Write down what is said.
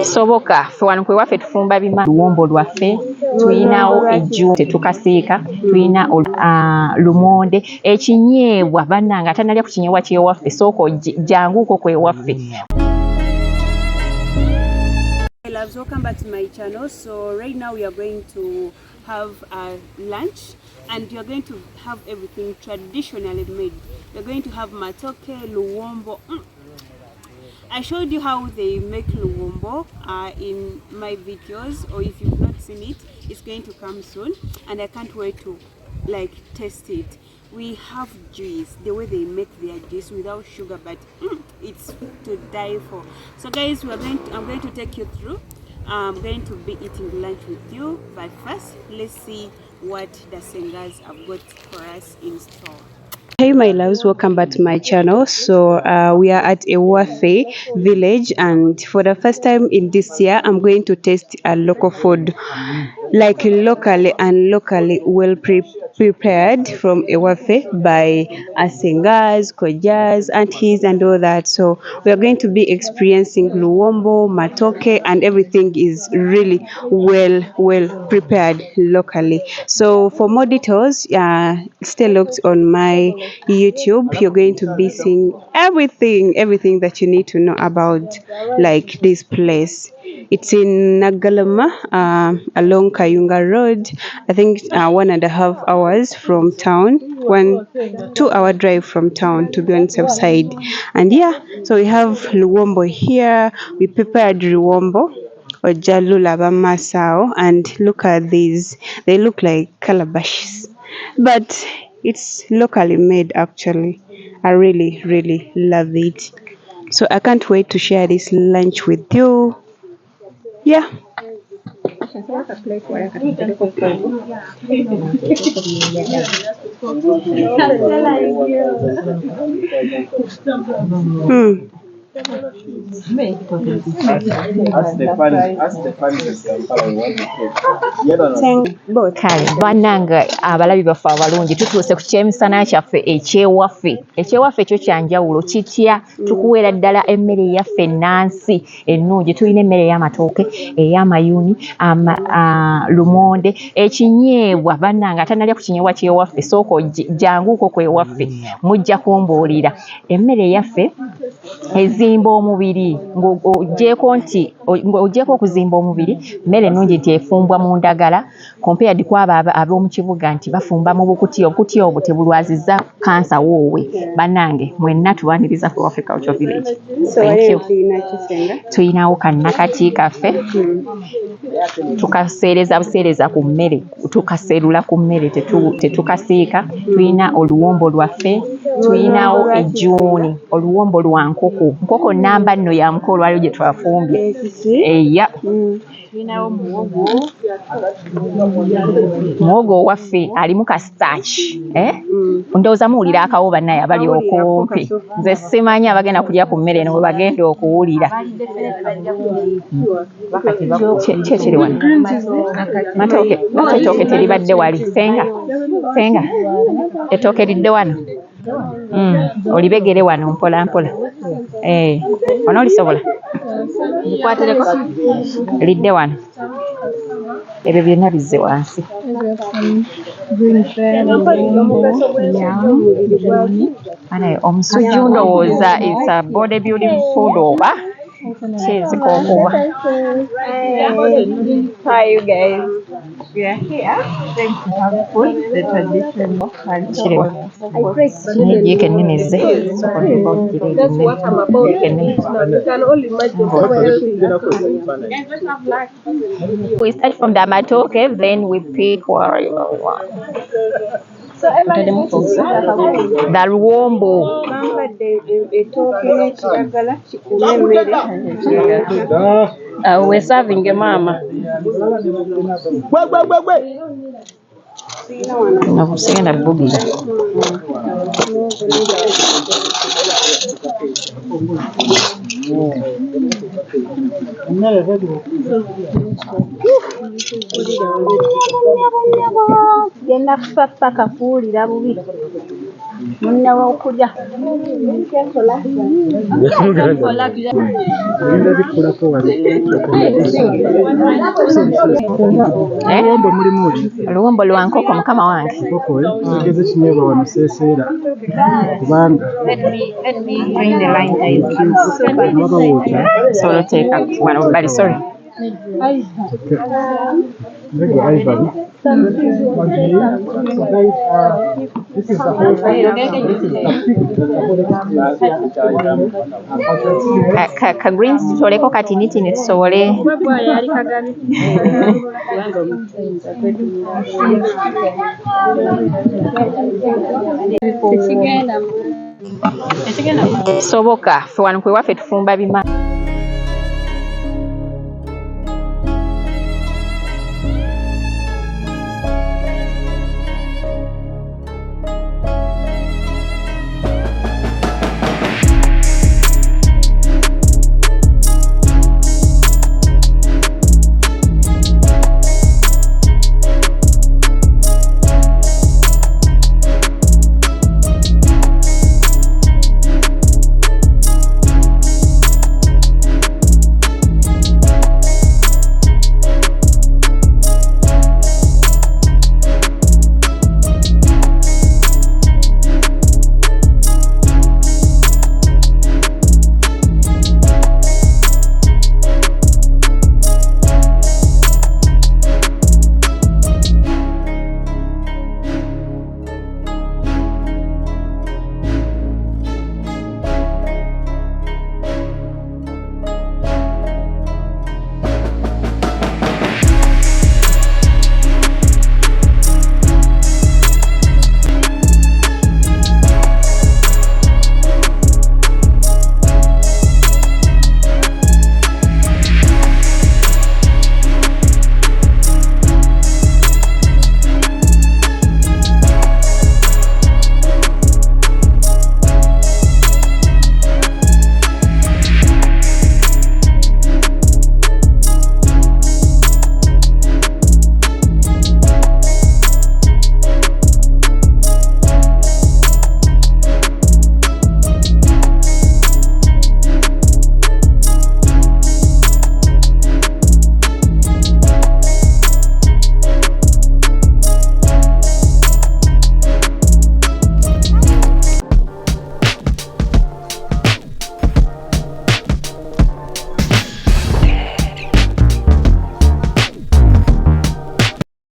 Soboka fe wano kwe waffe tufumba bima luwombo lwaffe tuyinawo ejju tetukasiika tuyina lumonde ekinyeebwa bannange atanalya ku kinyeebwa kyewaffe sooka janguuko kwewaffe. Loves, welcome back to my channel. So right now we are going to have a lunch and you're going to have everything traditionally made. You're going to have Matooke Luwombo. I showed you how they make Luwombo in my videos, or if you've not seen it, it's going to come soon and I can't wait to taste it. We have juice, the way they make their juice without sugar, but it's to die for. So guys, I'm going to take you through. I'm going to be eating lunch with you, but first let's see what the singers have got for us in store. Hey my loves, welcome back to my channel. So we are at AAfrican Village, and for the first time in this year I'm going to taste a local food, like locally well prepared from AAfrican by singers, kojas, aunties and all that. So we are going to be experiencing Luwombo, Matooke, and everything is really well prepared locally. So for more details, stay locked on my YouTube. You're going to be seeing everything that you need to know about this place. It's in Nagalama, along Kayunga Road. I think 1.5 hours from town, 2 hour drive from town, to be on safe side. And yeah, so we have Luwombo here. We prepared Luwombo or Jalula Masao, and look at these. They look like calabashes, but it's locally made actually. I really love it. So I can't wait to share this lunch with you. Yeah. Bannange abalabi baffe abalungi tutuuse ku kyemisana kyaffe ekyewaffe ekyo kyanjawulo kitya. Tukuweera ddala emmere eyaffe ennansi ennungi. Tulina emmere ey'amatooke, ey'amayuni, lumonde, ekinyeebwa. Bannange atanalya ku kinyeebwa kyewaffe sooka janguuko kwewaffe mujja kumbuulira. Emmere eyaffe ezimba omubiri, ng'oggyeko okuzimba omubiri, mmere ennungi nti efumbwa mu ndagala compared kwabo ab'omu kibuga nti bafumba mu bukutiya. Obukutiya obwo tebulwazizza kansa woowe. Bannange mwenna tuwaniriza ku AAfrican Village. Tuyinawo kannakati kaffe tukaseereza buseereza ku mmere, tukaserula ku mmere tetukasiika. Tuyina oluwombo lwaffe, tuyinawo ejjuuni, oluwombo lwa nkoko nnamba nno ya mukolo olwaliwo gye twafumbye. Eya tuyinawo muwogo waffe alimu ka starch. Ndowooza muwulira akawoba naye abali okumpi. Nze simanyi abagenda kulya ku mmere eno bwe bagenda okuwulira. Kyekiri wano matooke teribadde wali. Senga ettooke lidde wano. Olibegere wano mpola mpola. Onoolisobola likwatireko lidde wano. Ebyo byonna bizze wansi. Omusujju ndowooza is a body building food oba kiyinzika okuba. Hi you guys. We are here trying to have food, the traditional culture. Nejiike ennene zze. We start from the matooke, then we pick whatever we want. The luwombo. We're serving a mama. I'm saying a boogie. Genda kupaka kuwulira bubi. munne w'okulya. Luwombo lwa nkoko mukama wange. Tegeze kinyeebwa wano seeseera kubanga Bring the line waba woota Solo teeka wano bali sorry. Ivory. This is the whole thing. Ka greens tutoleko katinitini tusobole. Soboka fe wano kwe waffe tufumba bima.